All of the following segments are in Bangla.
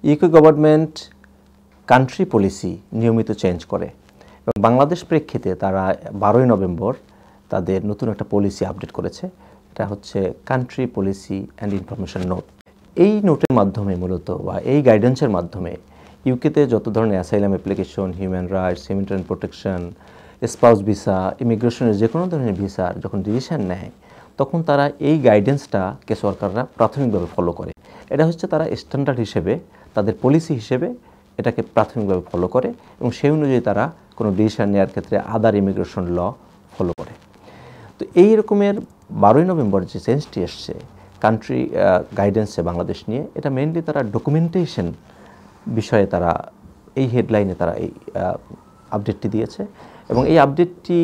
ইউকে গভর্নমেন্ট কান্ট্রি পলিসি নিয়মিত চেঞ্জ করে এবং বাংলাদেশ প্রেক্ষিতে তারা 12ই নভেম্বর তাদের নতুন একটা পলিসি আপডেট করেছে। এটা হচ্ছে country policy and information note. এই নোটের মাধ্যমে মূলত বা এই গাইডেন্সের মাধ্যমে ইউকেতে যত ধরনের asylum application, human rights, humanitarian protection, spouse visa, ইমিগ্রেশনের যে কোনো ধরনের ভিসার যখন ডিসিশন নেয় তখন তারা এই গাইডেন্সটাকে সরকাররা প্রাথমিকভাবে ফলো করে। এটা হচ্ছে তারা স্ট্যান্ডার্ড হিসেবে তাদের পলিসি হিসেবে এটাকে প্রাথমিকভাবে ফলো করে এবং সেই অনুযায়ী তারা কোনো ডিসিশন নেওয়ার ক্ষেত্রে আদার ইমিগ্রেশন ল ফলো করে। তো এই রকমের 12ই নভেম্বর যে চেঞ্জটি এসছে কান্ট্রি গাইডেন্সে বাংলাদেশ নিয়ে, এটা মেইনলি তারা ডকুমেন্টেশন বিষয়ে তারা এই হেডলাইনে তারা এই আপডেটটি দিয়েছে এবং এই আপডেটটি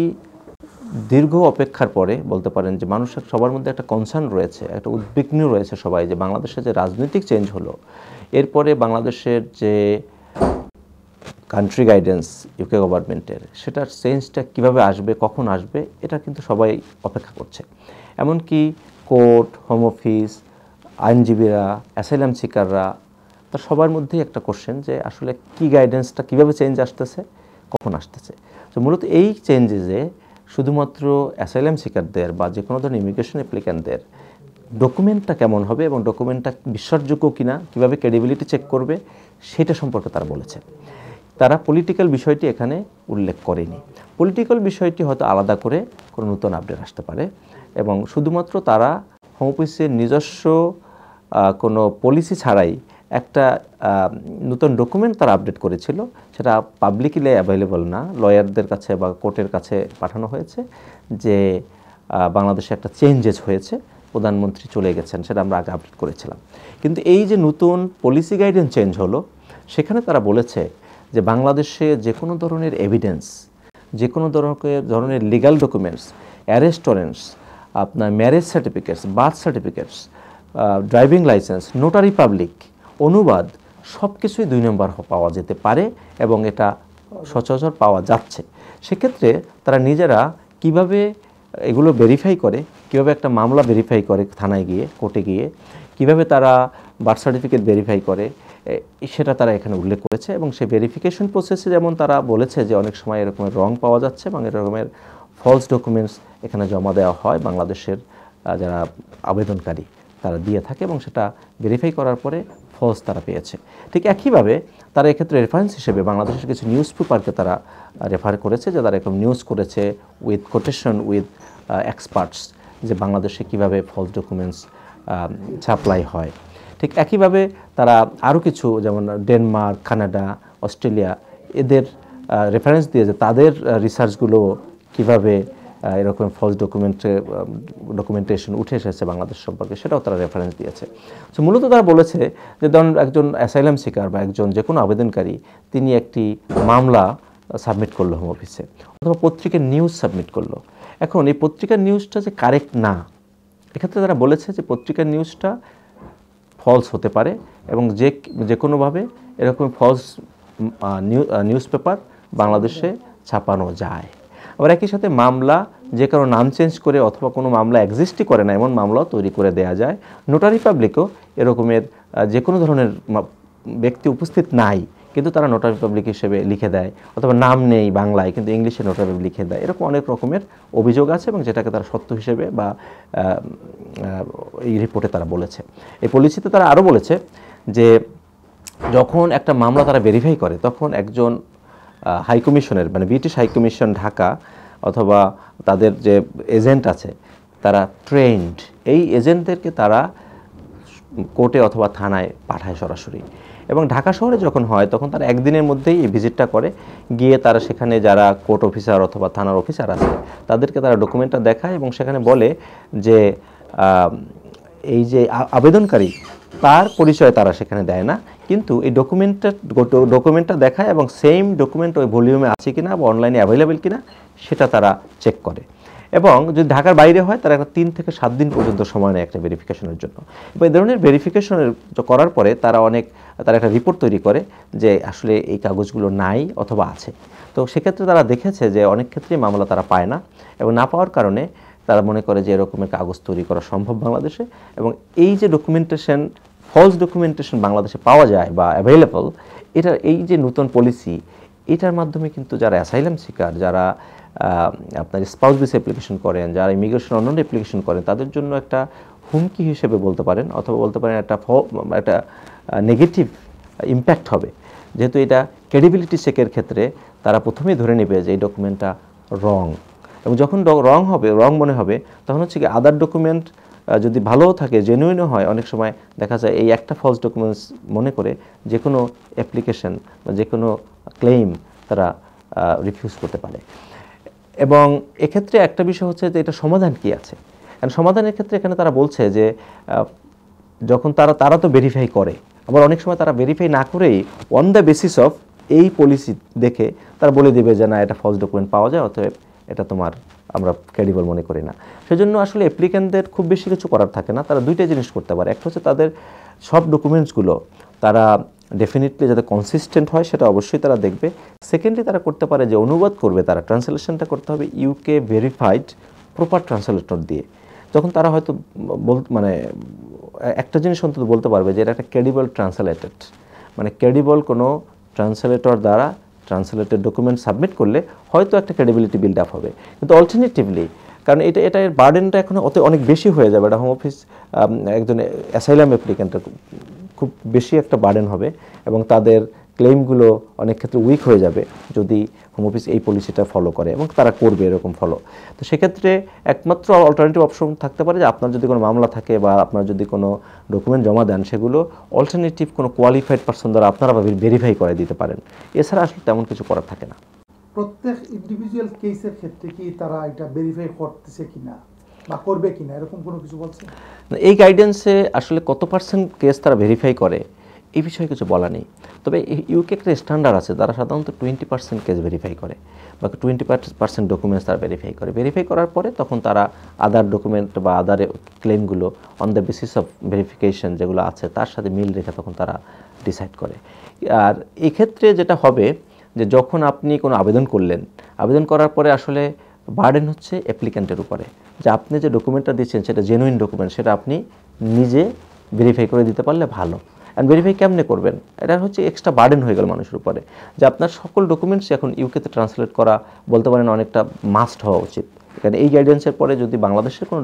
দীর্ঘ অপেক্ষার পরে বলতে পারেন যে মানুষের সবার মধ্যে একটা কনসার্ন রয়েছে, একটা উদ্বিগ্ন রয়েছে সবাই যে বাংলাদেশে যে রাজনৈতিক চেঞ্জ হলো এরপরে বাংলাদেশের যে কান্ট্রি গাইডেন্স ইউকে গভর্নমেন্টের সেটার চেঞ্জটা কীভাবে আসবে, কখন আসবে, এটা কিন্তু সবাই অপেক্ষা করছে। এমনকি কোর্ট, হোম অফিস, আইনজীবীরা, অ্যাসাইলাম সিকাররা, তার সবার মধ্যেই একটা কোশ্চেন যে আসলে কী গাইডেন্সটা কীভাবে চেঞ্জ আসতেছে, কখন আসতেছে। তো মূলত এই চেঞ্জেসে শুধুমাত্র অ্যাসাইলাম সিকারদের বা যে কোনো ধরনের ইমিগ্রেশন অ্যাপ্লিক্যান্টদের ডকুমেন্টটা কেমন হবে এবং ডকুমেন্টটা বিশ্বাসযোগ্য কিনা, কীভাবে ক্রেডিবিলিটি চেক করবে সেটা সম্পর্কে তারা বলেছে। তারা পলিটিক্যাল বিষয়টি এখানে উল্লেখ করেনি। পলিটিক্যাল বিষয়টি হয়তো আলাদা করে কোনো নতুন আপডেট আসতে পারে এবং শুধুমাত্র তারা হোম অফিসের নিজস্ব কোনো পলিসি ছাড়াই একটা নতুন ডকুমেন্ট তারা আপডেট করেছিল, সেটা পাবলিকলি অ্যাভেলেবল না, লয়ারদের কাছে বা কোর্টের কাছে পাঠানো হয়েছে যে বাংলাদেশে একটা চেঞ্জেস হয়েছে, প্রধানমন্ত্রী চলে গেছেন, সেটা আমরা আগে আপডেট করেছিলাম। কিন্তু এই যে নতুন পলিসি গাইডেন্স চেঞ্জ হলো সেখানে তারা বলেছে যে বাংলাদেশে যে কোনো ধরনের এভিডেন্স, যে কোনো ধরনের লিগাল ডকুমেন্টস, অ্যারেস্ট ওয়ারেন্টস, আপনার marriage certificates, birth certificates, driving licence, notary public, অনুবাদ, সব কিছুই 2 নম্বর পাওয়া যেতে পারে এবং এটা সচরাচর পাওয়া যাচ্ছে। সেক্ষেত্রে তারা নিজেরা কিভাবে এগুলো ভেরিফাই করে, কিভাবে একটা মামলা ভেরিফাই করে থানায় গিয়ে, কোর্টে গিয়ে, কিভাবে তারা বার্থ সার্টিফিকেট ভেরিফাই করে সেটা তারা এখানে উল্লেখ করেছে এবং সেই ভেরিফিকেশন প্রসেসে যেমন তারা বলেছে যে অনেক সময় এরকমের রং পাওয়া যাচ্ছে এবং এরকমের ফলস ডকুমেন্টস এখানে জমা দেওয়া হয় বাংলাদেশের যারা আবেদনকারী তারা দিয়ে থাকে এবং সেটা ভেরিফাই করার পরে ফলস তারা পেয়েছে। ঠিক একইভাবে তারা এক্ষেত্রে রেফারেন্স হিসেবে বাংলাদেশের কিছু নিউজ পেপারকে তারা রেফার করেছে যে তারা এরকম নিউজ করেছে উইথ কোটেশন উইথ এক্সপার্টস যে বাংলাদেশে কীভাবে ফলস ডকুমেন্টস সাপ্লাই হয়। ঠিক একইভাবে তারা আরও কিছু যেমন ডেনমার্ক, কানাডা, অস্ট্রেলিয়া এদের রেফারেন্স দিয়ে যে তাদের রিসার্চগুলো কীভাবে এরকম ফলস ডকুমেন্টেশন উঠে এসেছে বাংলাদেশ সম্পর্কে সেটাও তারা রেফারেন্স দিয়েছে। সো মূলত তারা বলেছে যে ধরুন একজন অ্যাসাইলাম সিকার বা একজন যে কোনো আবেদনকারী তিনি একটি মামলা সাবমিট করলো হোম অফিসে অথবা পত্রিকার নিউজ সাবমিট করলো। এখন এই পত্রিকার নিউজটা যে কারেক্ট না, এক্ষেত্রে তারা বলেছে যে পত্রিকার নিউজটা ফলস হতে পারে এবং যে কোনোভাবে এরকম ফলস নিউজ পেপার বাংলাদেশে ছাপানো যায়। আবার একই সাথে মামলা যে কারো নাম চেঞ্জ করে অথবা কোনো মামলা এক্সিস্টই করে না এমন মামলাও তৈরি করে দেওয়া যায়। নোটারি পাবলিকও এরকমের যে কোনো ধরনের ব্যক্তি উপস্থিত নাই কিন্তু তারা নোটারি পাবলিক হিসেবে লিখে দেয় অথবা নাম নেই বাংলায় কিন্তু ইংলিশে নোটারি পাবলিক লিখে দেয়, এরকম অনেক রকমের অভিযোগ আছে এবং যেটাকে তারা সত্য হিসেবে বা এই রিপোর্টে তারা বলেছে। এই পলিসিতে তারা আরও বলেছে যে যখন একটা মামলা তারা ভেরিফাই করে তখন একজন হাইকমিশনের মানে ব্রিটিশ হাইকমিশন ঢাকা অথবা তাদের যে এজেন্ট আছে তারা ট্রেন্ড, এই এজেন্টদেরকে তারা কোর্টে অথবা থানায় পাঠায় সরাসরি এবং ঢাকা শহরে যখন হয় তখন তারা একদিনের মধ্যেই এই ভিজিটটা করে, গিয়ে তারা সেখানে যারা কোর্ট অফিসার অথবা থানার অফিসার আছে তাদেরকে তারা ডকুমেন্টটা দেখায় এবং সেখানে বলে যে এই যে আবেদনকারী তার পরিচয় তারা সেখানে দেয় না কিন্তু এই ডকুমেন্টটা দেখায় এবং সেম ডকুমেন্ট ওই ভলিউমে আছে কিনা বা অনলাইনে অ্যাভেলেবেল কিনা সেটা তারা চেক করে এবং যদি ঢাকার বাইরে হয় তারা একটা 3 থেকে 7 দিন পর্যন্ত সময় নেয় একটা ভেরিফিকেশনের জন্য। এবং এই ধরনের ভেরিফিকেশনের করার পরে তারা একটা রিপোর্ট তৈরি করে যে আসলে এই কাগজগুলো নাই অথবা আছে। তো সেক্ষেত্রে তারা দেখেছে যে অনেক ক্ষেত্রেই মামলা তারা পায় না এবং না পাওয়ার কারণে তারা মনে করে যে এরকমের কাগজ তৈরি করা সম্ভব বাংলাদেশে এবং এই যে ডকুমেন্টেশন ফলস ডকুমেন্টেশন বাংলাদেশে পাওয়া যায় বা অ্যাভেলেবল, এটা এই যে নতুন পলিসি, এটার মাধ্যমে কিন্তু যারা অ্যাসাইলাম সিকার, যারা আপনার স্পাউস ভিসা অ্যাপ্লিকেশন করেন, যারা ইমিগ্রেশন অন্যান্য অ্যাপ্লিকেশন করেন, তাদের জন্য একটা হুমকি হিসেবে বলতে পারেন, অথবা বলতে পারেন একটা নেগেটিভ ইম্প্যাক্ট হবে। যেহেতু এটা ক্রেডিবিলিটি চেকের ক্ষেত্রে তারা প্রথমেই ধরে নেবে যে এই ডকুমেন্টটা রং, এবং যখন রং মনে হবে, তখন হচ্ছে কি আদার ডকুমেন্ট যদি ভালোও থাকে, জেনুইনও হয়, অনেক সময় দেখা যায় এই একটা ফলস ডকুমেন্টস মনে করে যে কোনো অ্যাপ্লিকেশন বা যে কোনো ক্লেইম তারা রিফিউজ করতে পারে। এবং এক্ষেত্রে একটা বিষয় হচ্ছে যে এটা সমাধান কি আছে, কারণ সমাধানের ক্ষেত্রে এখানে তারা বলছে যে যখন তারা তো ভেরিফাই করে, আবার অনেক সময় তারা ভেরিফাই না করেই অন দ্য বেসিস অফ এই পলিসি দেখে তারা বলে দেবে যে না, এটা ফলস ডকুমেন্ট পাওয়া যায়, অতএব এটা আমরা ক্রেডিবল মনে করি না। সেজন্য আসলে অ্যাপ্লিক্যান্টদের খুব বেশি কিছু করার থাকে না, তারা দুইটা জিনিস করতে পারে। একটা হচ্ছে তাদের সব ডকুমেন্টসগুলো তারা ডেফিনেটলি যাতে কনসিস্টেন্ট হয় সেটা অবশ্যই তারা দেখবে। সেকেন্ডলি তারা করতে পারে যে অনুবাদ করবে, তারা ট্রান্সলেশনটা করতে হবে ইউকে ভেরিফাইড প্রপার ট্রান্সলেটর দিয়ে। যখন তারা হয়তো মানে একটা জিনিস অন্তত বলতে পারবে যে এটা একটা ক্রেডিবল ট্রান্সলেটেড, মানে ক্রেডিবল কোনো ট্রান্সলেটর দ্বারা ট্রান্সলেটেড ডকুমেন্ট সাবমিট করলে হয়তো একটা ক্রেডিবিলিটি বিল্ড আপ হবে। কিন্তু অল্টারনেটিভলি, কারণ এটার বার্ডেনটা এখন অনেক বেশি হয়ে যাবে, এটা হোম অফিস একজন অ্যাসাইলাম অ্যাপ্লিক্যান্টের খুব বেশি একটা বার্ডেন হবে, এবং তাদের ক্লেইমগুলো অনেক ক্ষেত্রে উইক হয়ে যাবে যদি হোম অফিস এই পলিসিটা ফলো করে, এবং তারা করবে এরকম ফলো। তো সেক্ষেত্রে একমাত্র অল্টারনেটিভ অপশন থাকতে পারে যে আপনার যদি কোনো মামলা থাকে বা আপনার যদি কোনো ডকুমেন্ট জমা দেন, সেগুলো অল্টারনেটিভ কোনো কোয়ালিফাইড পারসন দ্বারা আপনারা ভেরিফাই করে দিতে পারেন। এছাড়া আসলে তেমন কিছু করার থাকে না। প্রত্যেক ইন্ডিভিজুয়াল কেসের ক্ষেত্রে কি তারা এটা ভেরিফাই করতেছে কিনা বা করবে কিনা, এরকম কোনো কিছু বলছে? এই গাইডেন্সে আসলে কত পার্সেন্ট কেস তারা ভেরিফাই করে এই বিষয়ে কিছু বলা নেই। তবে ইউকে একটা স্ট্যান্ডার্ড আছে, তারা সাধারণত 20% কেস ভেরিফাই করে বা 20% ডকুমেন্টস তারা ভেরিফাই করে। ভেরিফাই করার পরে তখন তারা আদার ডকুমেন্ট বা আদার ক্লেমগুলো on the basis of verification যেগুলো আছে তার সাথে মিল রেখে তখন তারা ডিসাইড করে। আর এক্ষেত্রে যেটা হবে যে যখন আপনি কোনো আবেদন করলেন, আবেদন করার পরে আসলে বার্ডেন হচ্ছে অ্যাপ্লিক্যান্টের উপরে, যে আপনি যে ডকুমেন্টটা দিচ্ছেন সেটা জেনুইন ডকুমেন্ট, সেটা আপনি নিজে ভেরিফাই করে দিতে পারলে ভালো। অ্যান্ড ভেরিফাই কেমনে করবেন, এটা হচ্ছে এক্সট্রা বার্ডেন হয়ে গেল মানুষের উপরে, যে আপনার সকল ডকুমেন্টস এখন ইউকেতে ট্রান্সলেট করা বলতে পারেন অনেকটা মাস্ট হওয়া উচিত। কারণ এই গাইডেন্সের পরে যদি বাংলাদেশের কোনো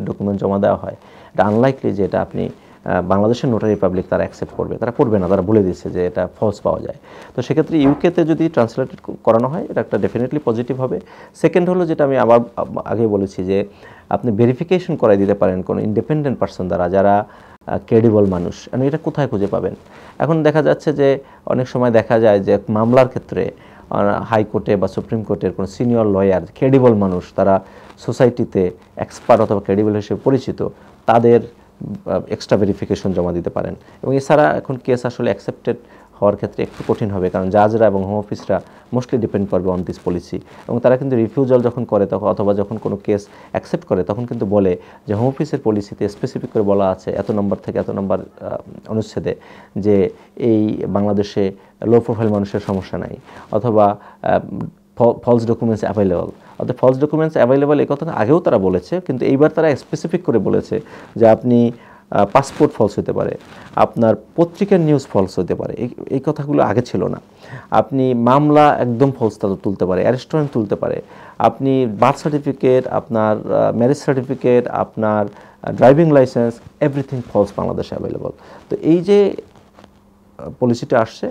ডকুমেন্ট জমা দেওয়া হয়, এটা আনলাইকলি যে এটা আপনি বাংলাদেশের নোটারি পাবলিক তারা অ্যাকসেপ্ট করবে, তারা করবে না, তারা বলে দিচ্ছে যে এটা ফলস পাওয়া যায়। তো সেক্ষেত্রে ইউকেতে যদি ট্রান্সলেটেড করানো হয় এটা একটা ডেফিনেটলি পজিটিভ হবে। সেকেন্ড হলো যেটা আমি আবার আগে বলেছি যে আপনি ভেরিফিকেশন করাই দিতে পারেন কোনো ইন্ডিপেন্ডেন্ট পারসন দ্বারা, যারা ক্রেডিবল মানুষ। এটা কোথায় খুঁজে পাবেন? এখন দেখা যাচ্ছে যে অনেক সময় দেখা যায় যে মামলার ক্ষেত্রে হাইকোর্টে বা সুপ্রিম কোর্টের কোনো সিনিয়র লয়ার ক্রেডিবল মানুষ, তারা সোসাইটিতে এক্সপার্ট অথবা ক্রেডিবল হিসেবে পরিচিত, তাদের এক্সট্রা ভেরিফিকেশন জমা দিতে পারেন। এবং এছাড়া এখন কেস আসলে অ্যাকসেপ্টেড হওয়ার ক্ষেত্রে একটু কঠিন হবে, কারণ জাজরা এবং হোম অফিসরা মোস্টলি ডিপেন্ড করবে অন দিস পলিসি। এবং তারা কিন্তু রিফিউজাল যখন করে তখন অথবা যখন কোনো কেস অ্যাকসেপ্ট করে তখন কিন্তু বলে যে হোম অফিসের পলিসিতে স্পেসিফিক করে বলা আছে এত নম্বর থেকে এত নম্বর অনুচ্ছেদে যে এই বাংলাদেশে লো প্রোফাইল মানুষের সমস্যা নাই, অথবা ফলস ডকুমেন্টস অ্যাভেলেবল। অর্থাৎ ফলস ডকুমেন্টস অ্যাভেলেবল এই কথা আগেও তারা বলেছে, কিন্তু এইবার তারা স্পেসিফিক করে বলেছে যে আপনি পাসপোর্ট ফলস হতে পারে, আপনার পত্রিকার নিউজ ফলস হতে পারে, এই কথাগুলো আগে ছিল না। আপনি মামলা একদম ফলস তুলতে পারে, অ্যারেস্ট ওয়ারেন্ট তুলতে পারে, আপনি বার্থ সার্টিফিকেট, আপনার ম্যারেজ সার্টিফিকেট, আপনার ড্রাইভিং লাইসেন্স, এভরিথিং ফলস বাংলাদেশে অ্যাভেলেবল। তো এই যে পলিসিটা আসছে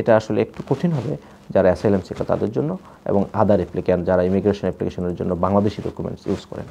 এটা আসলে একটু কঠিন হবে যারা অ্যাসাইলাম সিকার তাদের জন্য, এবং আদার অ্যাপ্লিক্যান্ট যারা ইমিগ্রেশন অ্যাপ্লিকেশনের জন্য বাংলাদেশি ডকুমেন্টস ইউজ করেন।